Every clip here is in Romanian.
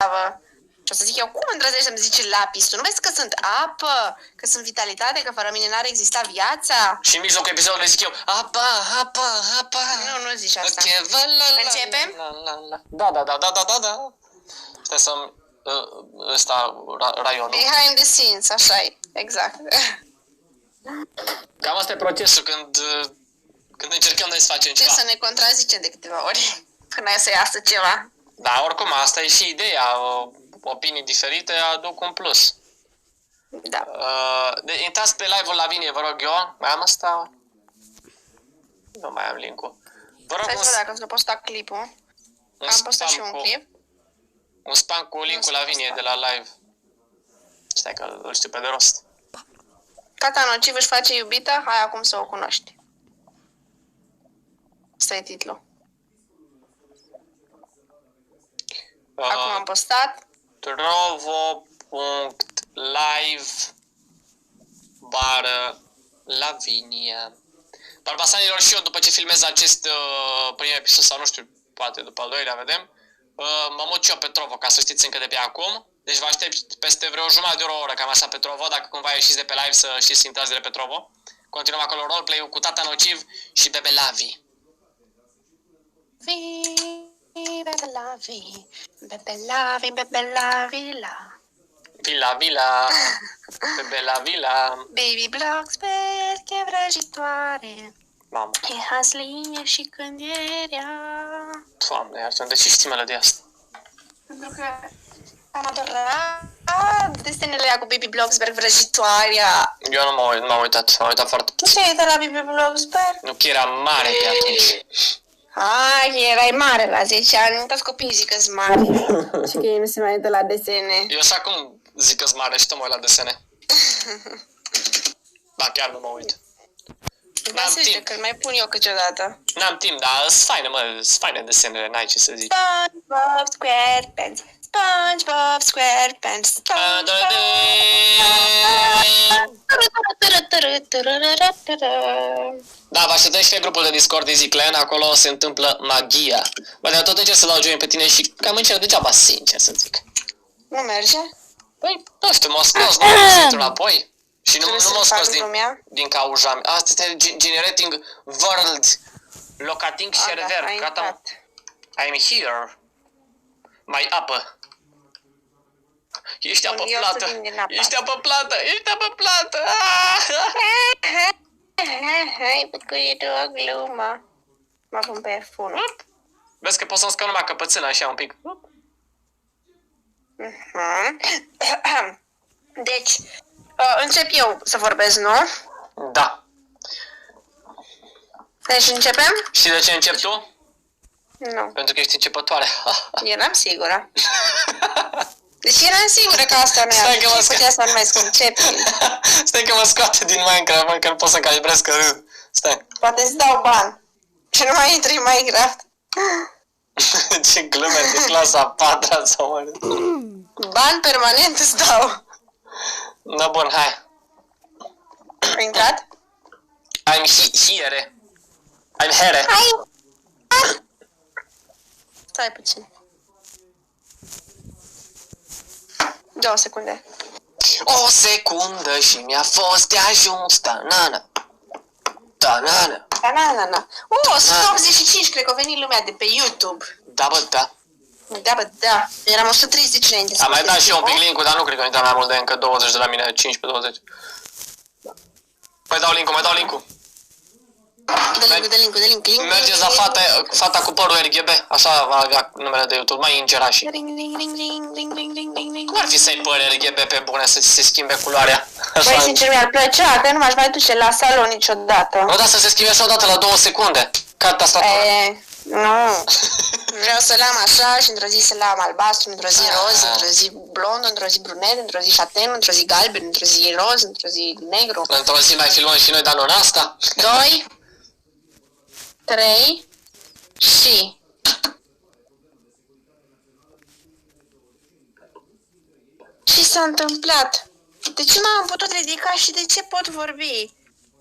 gravă. Și o să zic eu, cum îndrăzești să-mi zici lapis? Tu nu vezi că sunt apă, că sunt vitalitate, că fără mine n-ar exista viața? Și în mijlocul episodului zic eu, apa. Nu zici asta. Okay, Începem? Da. Stai să-mi... ăsta, raionul. Behind the scenes, așa-i, exact. Cam asta e procesul când încercăm noi să facem Ce ceva. să ne contrazicem de câteva ori până să iasă ceva. Da, oricum, asta e și ideea. Opinii diferite aduc un plus. Da. Intrați pe live-ul Lavinie, vă rog eu. Mai am asta? Nu mai am link-ul. Vă rog Stai să văd dacă să posta clipul. Am postat și un clip. Un spam cu link-ul Lavinie de la live. Stai că îl știu pe de rost. Tata nociv își face iubită, hai acum să o cunoști. Ăsta e titlul. Acum am postat. Trovo.live/Lavinia. Barbasanilor, și eu după ce filmez acest prim episod, sau nu știu, poate după al doilea, vedem, mă mut și eu pe Trovo, ca să știți încă de pe acum. Deci vă aștept peste vreo jumătate de oră, o oră, cam așa, pe Trovo, dacă cumva ieșiți de pe live să știți să intrați de pe Trovo. Continuăm acolo roleplay-ul cu Tata Nociv și Bebe Lavi. Bebe Lavi, Bebe Lavi, Bebe Lavi, la. Vila, Bebe la Vila. Baby Blocks, perche vrăjitoare. Mamă, E haslie și când e rea. Doamne, iartă-mi, de ce știi melodia asta? Pentru că am adorat desenele aia cu Baby Blocksberg, vrăjitoarea. Eu nu m-am uitat, m-am uitat foarte Tu te-ai uitat la Baby Blocksberg? Nu, că era mare pe atunci. Hai, erai mare la 10 ani, toți copiii zic că-s mare. Și că ei nu se mai uită la desene. Eu și acum zic că-s mare și tot mă uit la desene. Da, chiar nu mă uit. Da, să zice că mai pun eu câteodată. N-am timp, dar sunt faine, mă, sunt faine desenele, n-ai ce să zici. SpongeBob SquarePants, SpongeBob SquarePants, SpongeBob. Da, vă așteptăm și pe grupul de Discord Easy Clan, acolo se întâmplă magia. Bă, dar tot încerc să dau join pe tine și cam încerc degeaba, sincer să zic. Nu merge? Păi, nu știu, m-a scos, nu am să intru înapoi. Și nu m-a scos din cauza mea. Asta este generating world locating server. Gata. I'm here. Mai apă. Ești apă plată. Ești apă plată. Ești apă plată. Hai, că e o glumă. Mă pun pe funul. Vezi că pot să-mi scot numai căpățâna așa un pic. Deci, încep eu să vorbesc, nu? Da. Deci începem? Știi de ce începi tu? Nu. Pentru că ești începătoare. Eram sigură. Deci eram sigură că asta nu e. Ce putea să numesc începi? Stai că mă scoate din Minecraft, mă, că nu pot să calibrez, că stai. Poate îți dau bani. Și nu mai intri în Minecraft. Ce glume de clasa 4-a sau mă. Bani permanent îți dau. Da, bun, hai. Ai intrat? I'm here. I'm here. Hai. Stai puțin. 2 secunde. O secundă și mi-a fost de ajuns. Ta-na-na. Ta-na-na. Na. 185, cred că a venit lumea de pe YouTube. Da, bă, da. Da, bă, da. Eram 130 înainte. Am mai dat și eu un pic link-ul, dar nu cred că a intrat mai mult de încă 20 de la mine, 15-20. Mai dau link-ul. Dă link. Mergeți la fata cu părul RGB, așa va avea numele de YouTube, mai ingera și. Cum ar fi să-i păr RGB pe bune, să ți se schimbe culoarea? Băi, sincer, mi-ar plăcea, că nu m-aș mai duce la salon niciodată. Nu, dar să se schimbe așa odată la 2 secunde. Ca tastatură. Nu. Vreau să-l am așa și într-o zi să-l am albastru, într-o zi roz, într-o zi blond, într-o zi brunet, într-o zi șaten, într-o zi galben, într-o zi roz, într-o zi negru. Într-o zi mai filmăm și noi, dar nu în asta. 2, 3 și... Ce s-a întâmplat? De ce m-am putut ridica și de ce pot vorbi?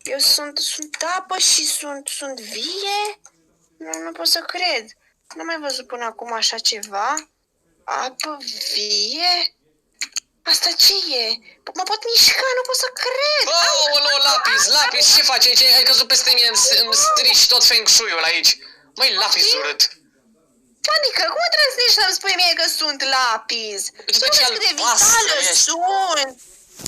Eu sunt apă și sunt vie? Nu pot să cred. N-am mai văzut până acum așa ceva. Apă vie? Asta ce e? Mă pot mișca, nu pot să cred! Aoleu, Lapis, ce faci aici? Ai căzut peste mine, îmi strici tot feng shui-ul aici. Măi, Lapis urât. Adică, cum trăsnești să-mi spui mie că sunt Lapis? După ce cât de albastră vitală ești. sunt!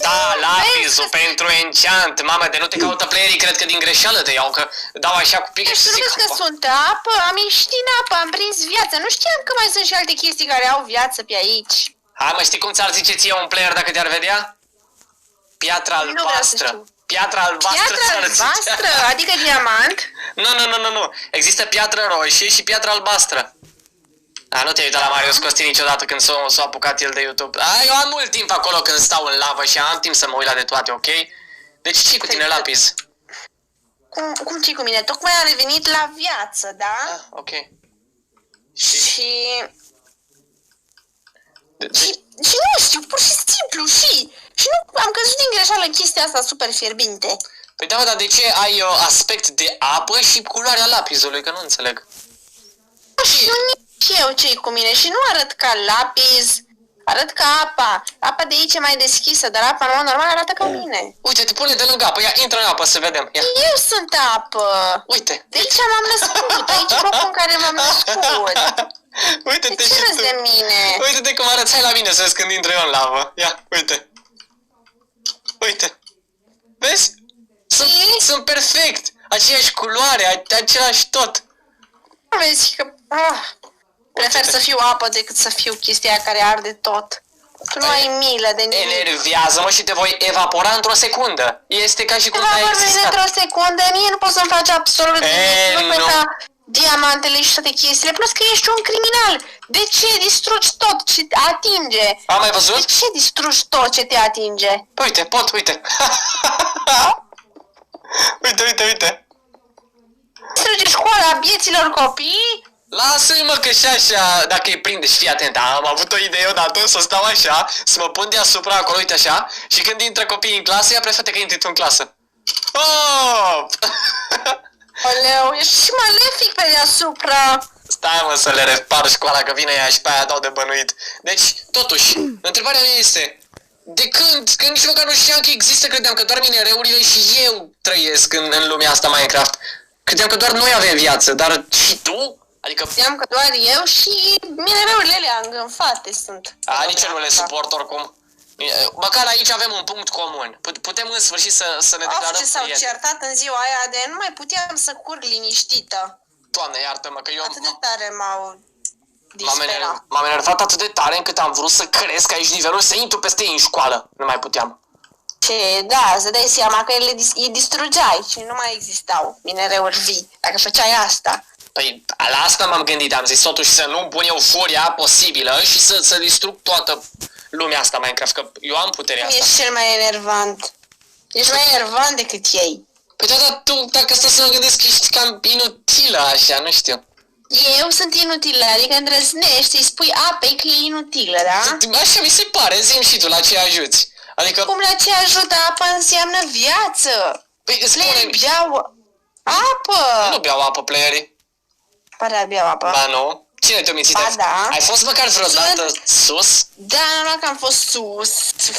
Da, Lapisul pentru enchant. Mamă, de nu te caută playerii, cred că din greșeală te iau, că dau așa cu pică și Tu nu zic... vezi că sunt apă? Am ieșit din apă, am prins viață. Nu știam că mai sunt și alte chestii care au viață pe aici. Hai mă, știi cum ți-ar zice ție un player dacă te-ar vedea? Piatra Nu vreau să albastră. știu. Piatra albastră Piatra ți-ar zice. albastră? Adică diamant? Nu. Există piatră roșie și piatră albastră. A, nu te-ai uitat la Marius Costin niciodată când s-a apucat el de YouTube. Eu am mult timp acolo când stau în lavă și am timp să mă uit la de toate, ok? Deci ce cu tine, Lapis? Cum ce cu mine? Tocmai am revenit la viață, da? Ah, ok. Și nu știu, pur și simplu, și nu am căzut din greșeală în chestia asta super fierbinte. Păi da, dar de ce ai aspect de apă și culoarea lapisului? Că nu înțeleg. Și nici eu ce cu mine și nu arăt ca lapis, arăt ca apa. Apa de aici e mai deschisă, dar apa normal arată ca mine. Uite, te pune de lângă apă, ia, intră în apă să vedem. Ia. Eu sunt apă. Uite. De aici m-am născut, aici e locul în care m-am născut. Uite-te De ce și râzi tu. de mine? Uite-te cum arățai la mine să vezi când intră eu în lavă. Ia, uite. Uite. Vezi? Sunt perfect. Aceeași culoare, același tot. Vezi că prefer să fiu apă decât să fiu chestia care arde tot. Tu nu ai milă de nimic. Enervează-mă și te voi evapora într-o secundă. Este ca și cum Te n-ai va vorbi existat. într-o secundă, mie nu poți să-mi faci absolut nimic. Nu nu. ca diamantele și toate chestiile. Plus că ești un criminal. De ce distrugi tot ce te atinge? Am mai De văzut? ce distrugi tot ce te atinge? Uite, uite. Uite. Distrugi școala vieților copii? Lasă-i mă că și așa, dacă îi prinde și fii atent, am avut o idee odată să stau așa, să mă pun deasupra acolo, uite așa, și când intră copiii în clasă, ia prefete că intri tu în clasă. Oh! Oleu, ești și malefic pe deasupra. Stai mă să le repar școala că vine ea și pe aia dau de bănuit. Deci, totuși, întrebarea mea este, de când? Că nici măcar nu știam că există, credeam că doar minereurile și eu trăiesc în lumea asta Minecraft. Credeam că doar noi avem viață, dar și tu? Adică... Știam că doar eu și minereurile alea îngânfate sunt. Nici eu nu le suport oricum. Măcar aici avem un punct comun. Putem în sfârșit să ne declarăm Ce s-au prieteni. certat în ziua aia de nu mai puteam să curg liniștită. Doamne, iartă-mă că eu Atât de tare m-au disperat. m-am enervat atât de tare încât am vrut să cresc aici nivelul, să intru peste ei în școală. Nu mai puteam. Ce, da, să dai seama că îi distrugeai și nu mai existau minereuri vii, dacă făceai asta. Păi, la asta m-am gândit, am zis totuși să nu pun eu furia posibilă și să distrug toată lumea asta Minecraft, că eu am puterea asta. Ești cel mai enervant. Ești mai enervant decât ei. Păi da, tu, dacă stai să mă gândesc, ești cam inutilă așa, nu știu. Eu sunt inutilă, adică îndrăznești să-i spui apei că e inutilă, da? Așa mi se pare, zi-mi și tu la ce ajuți. Adică... Cum la ce ajută apa înseamnă viață? Păi, Playerii beau apă! Nu beau apă, playerii. Părea beau apă. Ba nu. Cine te-a mințit? Ba da. Ai fost măcar vreodată sus? Da, nu că am fost sus,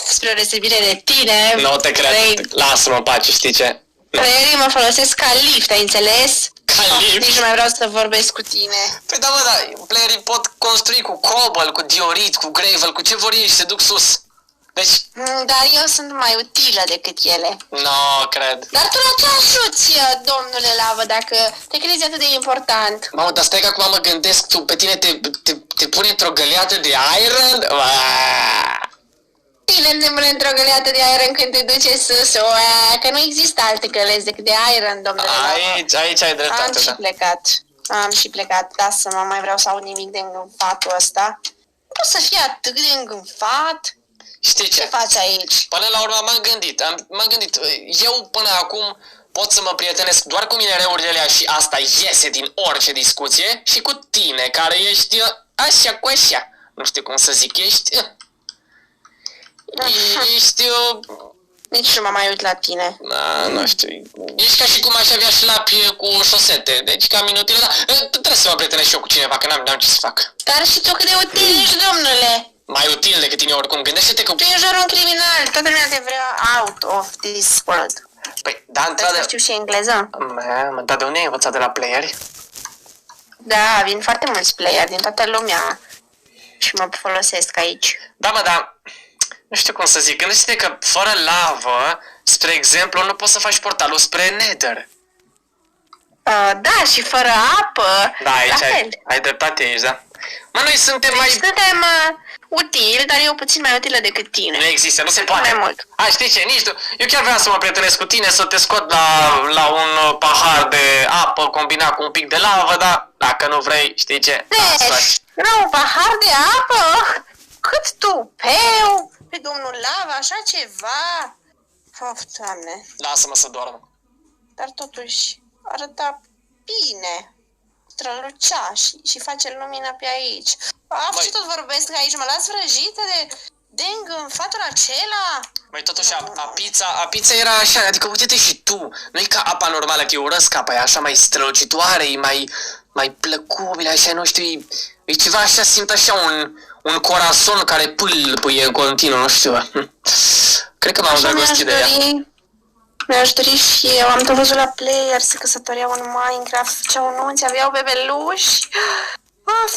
spre deosebire de tine. Nu te cred. Lasă-mă în pace, știi ce? Playerii mă folosesc ca lift, ai înțeles? Ca lift? Nici nu mai vreau să vorbesc cu tine. Păi da, mă, da, playerii pot construi cu cobble, cu diorit, cu gravel, cu ce vor ei și se duc sus. Deci... Dar eu sunt mai utilă decât ele. Nu, cred. Dar tu la ce ajuți, domnule Lavă, dacă te crezi atât de important? Mamă, dar stai că acum mă gândesc, tu pe tine te pune într-o găleată de iron? Bine, ne pune într-o găleată de iron când te duce sus, că nu există alte găleți decât de iron, domnule Lavă. Aici ai dreptate, Am și plecat. Am și plecat, da, să mă mai vreau să aud nimic de îngânfatul ăsta. Nu poți să fii atât de îngânfat? Știi ce? Ce faci aici? Până la urmă m-am gândit, eu până acum pot să mă prietenesc doar cu minereurile alea și asta iese din orice discuție și cu tine, care ești așa cu așa. Nu știu cum să zic, ești Nici nu mă mai uit la tine. Da, nu știu. Ești ca și cum aș avea șlapi cu șosete. Deci cam inutil, dar trebuie să mă prietenesc și eu cu cineva, că n-am ce să fac. Dar și tu cât de util ești, domnule? Mai util decât tine oricum. Gândește-te că... Tu ești doar un criminal. Toată lumea te vrea out of this world. Păi, da, Trebuie să într-adevăr... știu și engleză. Dar de unde ai învățat de la playeri? Da, vin foarte mulți player din toată lumea și mă folosesc aici. Da, mă, dar... Nu știu cum să zic. Gândește-te că fără lavă, spre exemplu, nu poți să faci portalul spre Nether. Da, și fără apă. Da, aici la fel. ai dreptate aici, da. Mă, noi suntem Deci mai... suntem utili, dar eu puțin mai utilă decât tine. Nu există, nu se Sunt poate. mai mult. Hai, știi ce, nici tu. Eu chiar vreau să mă prietenesc cu tine, să te scot la un pahar de apă combinat cu un pic de lavă, dar dacă nu vrei, știi ce? Deci, la un pahar de apă? Cât tupeu! Pe domnul Lava, așa ceva? Of, Doamne. Lasă-mă să dorm. Dar totuși arăta bine. Strălucea și face lumină pe aici. Băi. Ce tot vorbesc aici? Mă las vrăjită de îngânfatul acela? Băi, totuși, a pizza era așa, adică uite-te și tu. Nu e ca apa normală, că eu urăsc apa, e așa mai strălucitoare, e mai plăcubilă, așa, nu știu, e ceva așa, simt așa un corazon care pâlpâie în continuu, nu știu. Cred că m-am îndrăgostit de ea. Mi-aș dori și eu. Am tot văzut la player, se căsătoreau în Minecraft, făceau nunți, aveau bebeluși.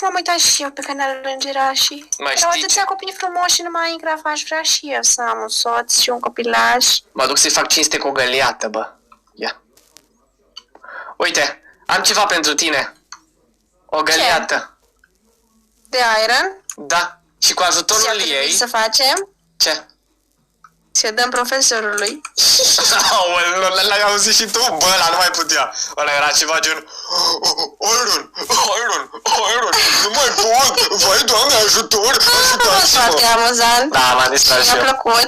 M-am uitat și eu pe canalul Îngerașii. Erau atâția copii frumoși în Minecraft, aș vrea și eu să am un soț și un copilaș. Mă duc să-i fac cinste cu o găleată, bă. Ia. Uite, am ceva pentru tine. O găleată. De iron? Da. Și cu ajutorul ei... să facem? Ce? Să dăm profesorului. Aoleu, l-ai auzit și tu? Bă, ăla nu mai putea. Ăla era ceva gen... Iron, nu mai pot. Vai, Doamne, ajutor, ajutați-mă. Foarte amuzant. Da, m-a distrat și mi-a eu. plăcut.